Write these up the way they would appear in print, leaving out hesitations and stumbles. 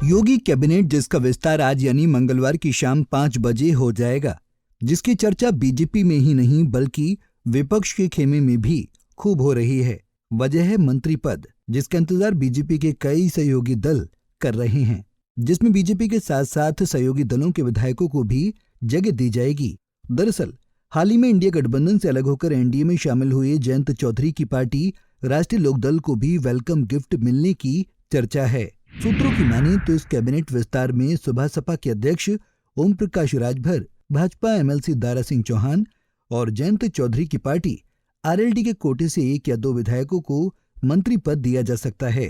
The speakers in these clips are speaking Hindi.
योगी कैबिनेट जिसका विस्तार आज यानी मंगलवार की शाम 5 बजे हो जाएगा, जिसकी चर्चा बीजेपी में ही नहीं बल्कि विपक्ष के खेमे में भी खूब हो रही है। वजह है मंत्री पद, जिसका इंतजार बीजेपी के कई सहयोगी दल कर रहे हैं, जिसमें बीजेपी के साथ साथ सहयोगी दलों के विधायकों को भी जगह दी जाएगी। दरअसल हाल ही में इंडिया गठबंधन से अलग होकर एनडीए में शामिल हुए जयंत चौधरी की पार्टी राष्ट्रीय लोकदल को भी वेलकम गिफ्ट मिलने की चर्चा है। सूत्रों की माने तो इस कैबिनेट विस्तार में सुबह सपा के अध्यक्ष ओम प्रकाश राजभर, भाजपा एमएलसी दारा सिंह चौहान और जयंत चौधरी की पार्टी आरएलडी के कोटे से 1 या 2 विधायकों को मंत्री पद दिया जा सकता है।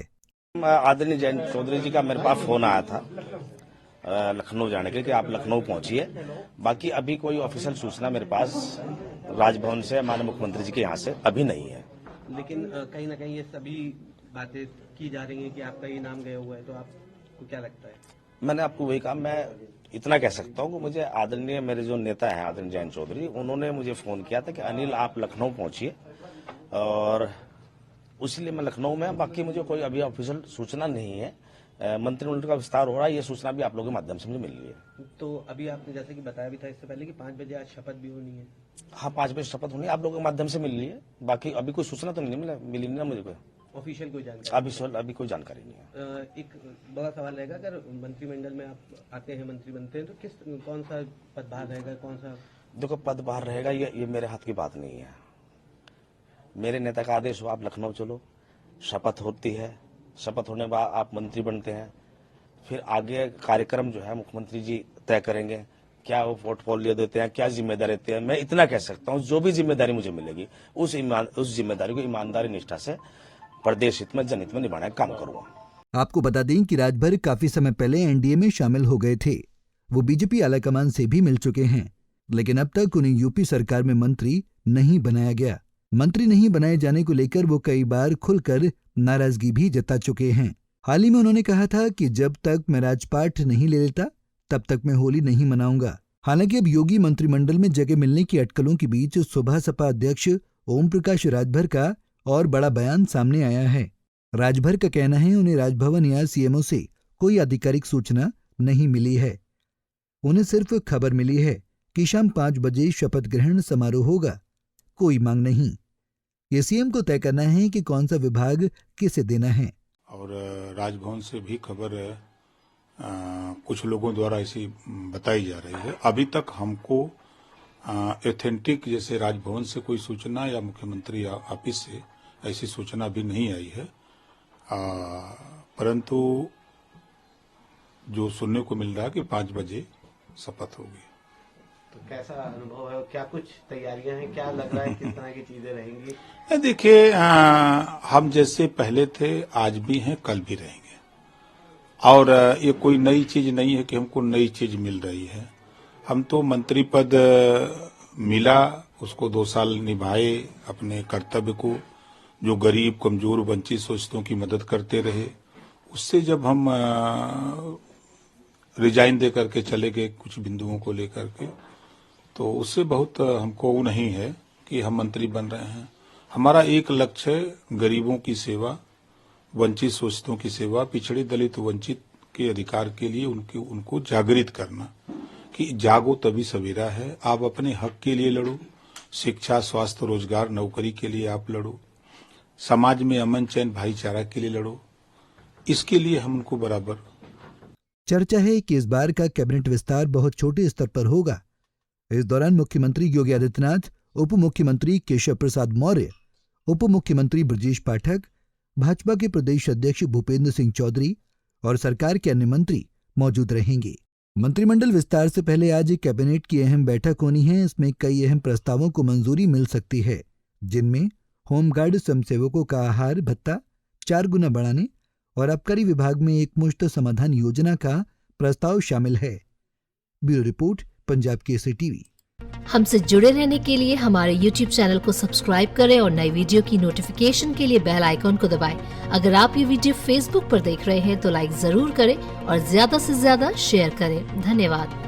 आदरणीय जयंत चौधरी जी का मेरे पास फोन आया था लखनऊ जाने के कि आप लखनऊ पहुंचिए। बाकी अभी कोई ऑफिशियल सूचना मेरे पास राजभवन से माननीय मुख्यमंत्री जी के यहाँ से अभी नहीं है। लेकिन कहीं ना कहीं ये सभी बातें की जा रही हैं कि आपका ये नाम गया हुआ है, तो आपको क्या लगता है? मैंने आपको वही कहा, मैं इतना कह सकता हूँ कि मुझे आदरणीय मेरे जो नेता है आदरणीय जयंत चौधरी, उन्होंने मुझे फोन किया था कि अनिल आप लखनऊ पहुंचिए, और इसलिए मैं लखनऊ में। बाकी मुझे कोई अभी ऑफिशियल सूचना नहीं है। मंत्रिमंडल का विस्तार हो रहा है, ये सूचना भी आप लोगों के माध्यम से मुझे मिल रही है। तो अभी आपने जैसे कि बताया भी था इससे पहले कि 5 बजे आज शपथ भी होनी है। हाँ, 5 बजे शपथ होनी है, आप लोगों के माध्यम से मिल रही है। बाकी अभी कोई सूचना तो नहीं मिली ना मुझे कोई ऑफिशियल कोई जानकारी अभी कोई जानकारी नहीं है। एक बड़ा सवाल रहेगा, अगर मंत्रिमंडल में आप आते हैं, मंत्री बनते हैं, तो कौन सा पदभार रहेगा, कौन सा? देखो, पदभार रहेगा ये मेरे हाथ की बात नहीं है। मेरे नेता का आदेश हो आप लखनऊ चलो, शपथ होती है, शपथ होने के बाद आप मंत्री बनते हैं, फिर आगे कार्यक्रम जो है मुख्यमंत्री जी तय करेंगे, क्या वो पोर्टफोलियो देते हैं, क्या जिम्मेदारी देते हैं। मैं इतना कह सकता हूँ, जो भी जिम्मेदारी मुझे मिलेगी उस जिम्मेदारी को ईमानदारी निष्ठा से प्रदेश हित में, जनहित में निभाने का काम करूंगा। आपको बता दें कि राजभर काफी समय पहले एनडीए में शामिल हो गए थे। वो बीजेपी आलाकमान से भी मिल चुके हैं, लेकिन अब तक उन्हें यूपी सरकार में मंत्री नहीं बनाया गया। मंत्री नहीं बनाए जाने को लेकर वो कई बार खुलकर नाराजगी भी जता चुके हैं। हाल ही में उन्होंने कहा था कि जब तक मैं राजपाट नहीं ले लेता तब तक मैं होली नहीं मनाऊंगा। हालांकि अब योगी मंत्रिमंडल में जगह मिलने की अटकलों के बीच सुबह सपा अध्यक्ष ओम प्रकाश राजभर का और बड़ा बयान सामने आया है। राजभर का कहना है उन्हें राजभवन या सीएमओ से कोई आधिकारिक सूचना नहीं मिली है। उन्हें सिर्फ खबर मिली है कि शाम 5 बजे शपथ ग्रहण समारोह होगा, कोई मांग नहीं। ये सीएम को तय करना है कि कौन सा विभाग किसे देना है। और राजभवन से भी खबर कुछ लोगों द्वारा ऐसी बताई जा रही है। अभी तक हमको एथेंटिक जैसे राजभवन से कोई सूचना या मुख्यमंत्री ऑफिस से ऐसी सूचना भी नहीं आई है, परंतु जो सुनने को मिल रहा है कि 5 बजे शपथ होगी। तो कैसा अनुभव है, क्या कुछ तैयारियां हैं, क्या लग रहा है, किस तरह की चीजें रहेंगी? देखिए, हम जैसे पहले थे आज भी हैं, कल भी रहेंगे, और ये कोई नई चीज नहीं है कि हमको नई चीज मिल रही है। हम तो मंत्री पद मिला, उसको 2 साल निभाए अपने कर्तव्य को, जो गरीब कमजोर वंचित शोषितों की मदद करते रहे। उससे जब हम रिजाइन दे करके चले गए कुछ बिंदुओं को लेकर के, तो उससे बहुत हमको नहीं है कि हम मंत्री बन रहे हैं। हमारा एक लक्ष्य है गरीबों की सेवा, वंचित शोषितों की सेवा, पिछड़े दलित वंचित के अधिकार के लिए उनको जागृत करना कि जागो तभी सवेरा है। आप अपने हक के लिए लड़ो, शिक्षा, स्वास्थ्य, रोजगार, नौकरी के लिए आप लड़ो, समाज में अमन चैन भाईचारा के लिए लड़ो। इसके लिए हम उनको बराबर। चर्चा है कि इस बार का कैबिनेट विस्तार बहुत छोटे स्तर पर होगा। इस दौरान मुख्यमंत्री योगी आदित्यनाथ, उप मुख्यमंत्री केशव प्रसाद मौर्य, उप मुख्यमंत्री ब्रजेश पाठक, भाजपा के प्रदेश अध्यक्ष भूपेंद्र सिंह चौधरी और सरकार के अन्य मंत्री मौजूद रहेंगे। मंत्रिमंडल विस्तार से पहले आज कैबिनेट की अहम बैठक होनी है। इसमें कई अहम प्रस्तावों को मंजूरी मिल सकती है, जिनमें होमगार्ड स्वयंसेवकों का आहार भत्ता 4 गुना बढ़ाने और आबकारी विभाग में एकमुश्त समाधान योजना का प्रस्ताव शामिल है। Bureau report, Punjab Kesari TV. हमसे जुड़े रहने के लिए हमारे YouTube चैनल को सब्सक्राइब करें और नई वीडियो की नोटिफिकेशन के लिए बेल आइकॉन को दबाएं। अगर आप ये वीडियो Facebook पर देख रहे हैं तो लाइक जरूर करें और ज्यादा से ज्यादा शेयर करें। धन्यवाद।